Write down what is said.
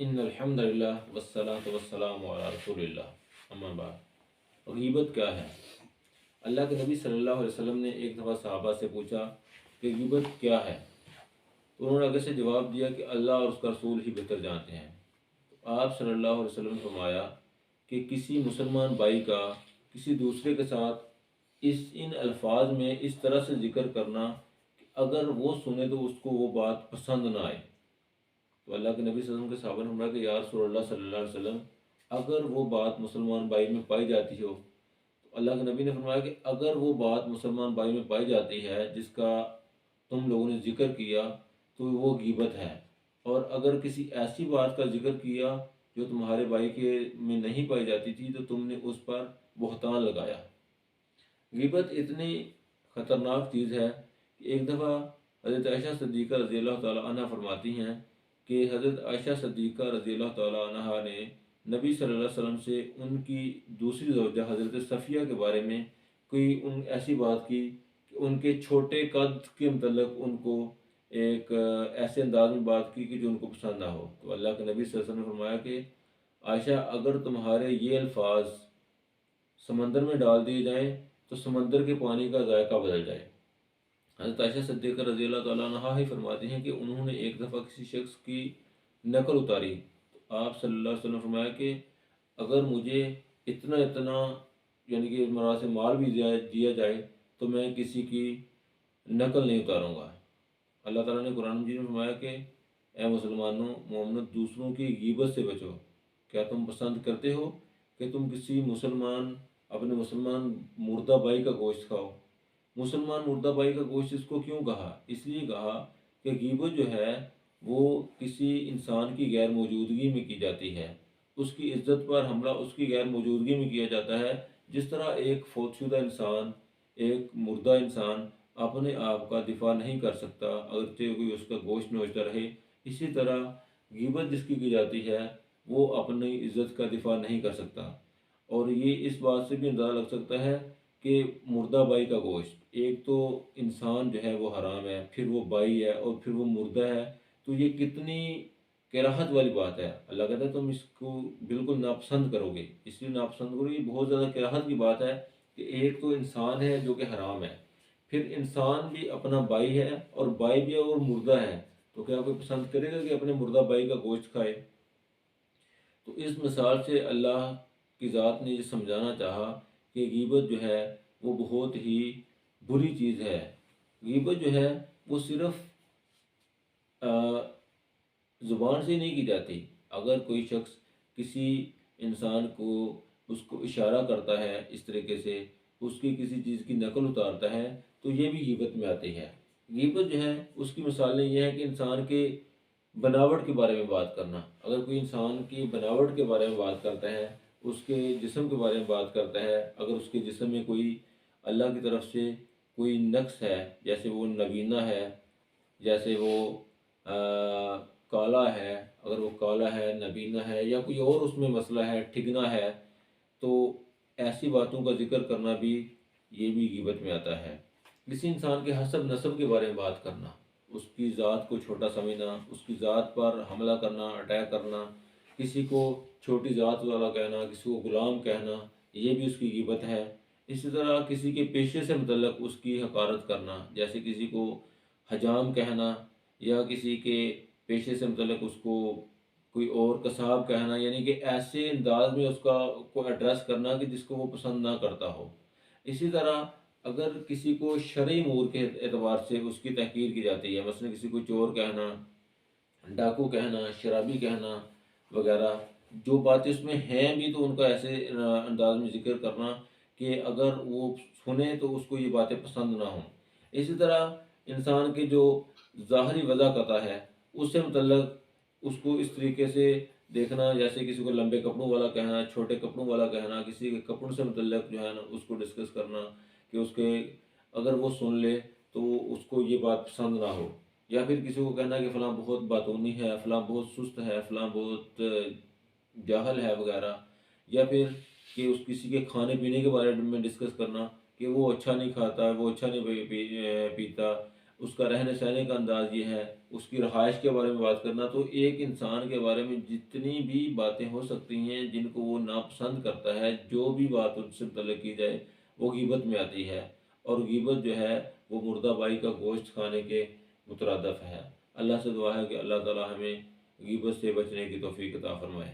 ان الحمد للہ والصلاۃ والسلام علی رسول اللہ اما بعد۔ غیبت کیا ہے؟ اللہ کے نبی صلی اللہ علیہ وسلم نے ایک دفعہ صحابہ سے پوچھا کہ غیبت کیا ہے، تو انہوں نے آگے سے جواب دیا کہ اللہ اور اس کا رسول ہی بہتر جانتے ہیں۔ تو آپ صلی اللہ علیہ وسلم نے فرمایا کہ کسی مسلمان بھائی کا کسی دوسرے کے ساتھ ان الفاظ میں اس طرح سے ذکر کرنا کہ اگر وہ سنے تو اس کو وہ بات پسند نہ آئے۔ تو اللہ کے نبی صلی اللہ علیہ وسلم کے صحابہ نے فرمایا کہ یا رسول اللہ صلی اللہ علیہ وسلم، اگر وہ بات مسلمان بھائی میں پائی جاتی ہو، تو اللہ کے نبی نے فرمایا کہ اگر وہ بات مسلمان بھائی میں پائی جاتی ہے جس کا تم لوگوں نے ذکر کیا تو وہ غیبت ہے، اور اگر کسی ایسی بات کا ذکر کیا جو تمہارے بھائی کے میں نہیں پائی جاتی تھی تو تم نے اس پر بہتان لگایا۔ غیبت اتنی خطرناک چیز ہے کہ ایک دفعہ حضرت عائشہ صدیقہ رضی اللہ تعالیٰ عنہ فرماتی ہیں کہ حضرت عائشہ صدیقہ رضی اللہ تعالیٰ عنہ نے نبی صلی اللہ علیہ وسلم سے ان کی دوسری زوجہ حضرت صفیہ کے بارے میں کوئی ایسی بات کی کہ ان کے چھوٹے قد کے متعلق ان کو ایک ایسے انداز میں بات کی کہ جو ان کو پسند نہ ہو۔ تو اللہ کے نبی صلی اللہ علیہ وسلم نے فرمایا کہ عائشہ، اگر تمہارے یہ الفاظ سمندر میں ڈال دیے جائیں تو سمندر کے پانی کا ذائقہ بدل جائے۔ حضرت عائشہ صدیقہ رضی اللہ تعالیٰ عنہ ہی فرماتی ہیں کہ انہوں نے ایک دفعہ کسی شخص کی نقل اتاری تو آپ صلی اللہ علیہ وسلم نے فرمایا کہ اگر مجھے اتنا یعنی کہ مراد سے مال بھی دیا جائے تو میں کسی کی نقل نہیں اتاروں گا۔ اللہ تعالیٰ نے قرآن مجید میں فرمایا کہ اے مسلمانوں، مومنو، دوسروں کی غیبت سے بچو۔ کیا تم پسند کرتے ہو کہ تم کسی اپنے مسلمان مردہ بھائی کا گوشت کھاؤ؟ مسلمان مردہ بھائی کا گوشت اس کو کیوں کہا؟ اس لیے کہا کہ غیبت جو ہے وہ کسی انسان کی غیر موجودگی میں کی جاتی ہے، اس کی عزت پر حملہ اس کی غیر موجودگی میں کیا جاتا ہے۔ جس طرح ایک فوت شدہ انسان، ایک مردہ انسان اپنے آپ کا دفاع نہیں کر سکتا اگرچہ کوئی اس کا گوشت نوچتا رہے، اسی طرح غیبت جس کی جاتی ہے وہ اپنی عزت کا دفاع نہیں کر سکتا۔ اور یہ اس بات سے بھی اندازہ لگ سکتا ہے کہ مردہ بھائی کا گوشت، ایک تو انسان جو ہے وہ حرام ہے، پھر وہ بھائی ہے، اور پھر وہ مردہ ہے، تو یہ کتنی کراہت والی بات ہے۔ اللہ کہتا ہے تم اس کو بالکل ناپسند کرو گے، اس لیے ناپسند کرو گے، یہ بہت زیادہ کراہت کی بات ہے کہ ایک تو انسان ہے جو کہ حرام ہے، پھر انسان بھی اپنا بھائی ہے، اور بھائی بھی اور مردہ ہے، تو کیا کوئی پسند کرے گا کہ اپنے مردہ بھائی کا گوشت کھائے؟ تو اس مثال سے اللہ کی ذات نے یہ سمجھانا چاہا کہ غیبت جو ہے وہ بہت ہی بری چیز ہے۔ غیبت جو ہے وہ صرف زبان سے نہیں کی جاتی۔ اگر کوئی شخص کسی انسان کو اس کو اشارہ کرتا ہے، اس طریقے سے اس کی کسی چیز کی نقل اتارتا ہے، تو یہ بھی غیبت میں آتی ہے۔ غیبت جو ہے اس کی مثالیں یہ ہے کہ انسان کے بناوٹ کے بارے میں بات کرنا۔ اگر کوئی انسان کی بناوٹ کے بارے میں بات کرتا ہے، اس کے جسم کے بارے میں بات کرتا ہے، اگر اس کے جسم میں کوئی اللہ کی طرف سے کوئی نقص ہے، جیسے وہ نابینا ہے، جیسے وہ کالا ہے، اگر وہ کالا ہے، نابینا ہے، یا کوئی اور اس میں مسئلہ ہے، ٹھگنا ہے، تو ایسی باتوں کا ذکر کرنا بھی یہ بھی غیبت میں آتا ہے۔ کسی انسان کے حسب نسب کے بارے میں بات کرنا، اس کی ذات کو چھوٹا سمجھنا، اس کی ذات پر حملہ کرنا، اٹیک کرنا، کسی کو چھوٹی ذات والا کہنا، کسی کو غلام کہنا، یہ بھی اس کی غیبت ہے۔ اسی طرح کسی کے پیشے سے متعلق اس کی حقارت کرنا، جیسے کسی کو حجام کہنا، یا کسی کے پیشے سے متعلق اس کو کوئی اور قصاب کہنا، یعنی کہ ایسے انداز میں اس کو ایڈریس کرنا کہ جس کو وہ پسند نہ کرتا ہو۔ اسی طرح اگر کسی کو شرعی امور کے اعتبار سے اس کی تحقیر کی جاتی ہے، مثلا کسی کو چور کہنا، ڈاکو کہنا، شرابی کہنا وغیرہ، جو باتیں اس میں ہیں بھی تو ان کا ایسے انداز میں ذکر کرنا کہ اگر وہ سنے تو اس کو یہ باتیں پسند نہ ہوں۔ اسی طرح انسان کے جو ظاہری وضاقتہ ہے اس سے متعلق اس کو اس طریقے سے دیکھنا، جیسے کسی کو لمبے کپڑوں والا کہنا، چھوٹے کپڑوں والا کہنا، کسی کے کپڑوں سے متعلق جو ہے نا اس کو ڈسکس کرنا کہ اس کے اگر وہ سن لے تو اس کو یہ بات پسند نہ ہو، یا پھر کسی کو کہنا کہ فلاں بہت باتونی ہے، فلاں بہت سست ہے، فلاں بہت جاہل ہے وغیرہ، یا پھر کہ اس کسی کے کھانے پینے کے بارے میں ڈسکس کرنا کہ وہ اچھا نہیں کھاتا، وہ اچھا نہیں پیتا، اس کا رہنے سہنے کا انداز یہ ہے، اس کی رہائش کے بارے میں بات کرنا، تو ایک انسان کے بارے میں جتنی بھی باتیں ہو سکتی ہیں جن کو وہ ناپسند کرتا ہے، جو بھی بات ان سے متعلق کی جائے وہ غیبت میں آتی ہے، اور غیبت جو ہے وہ مردہ بائی کا گوشت کھانے کے مترادف ہے۔ اللہ سے دعا ہے کہ اللہ تعالی ہمیں غیبت سے بچنے کی توفیق عطا فرمائے۔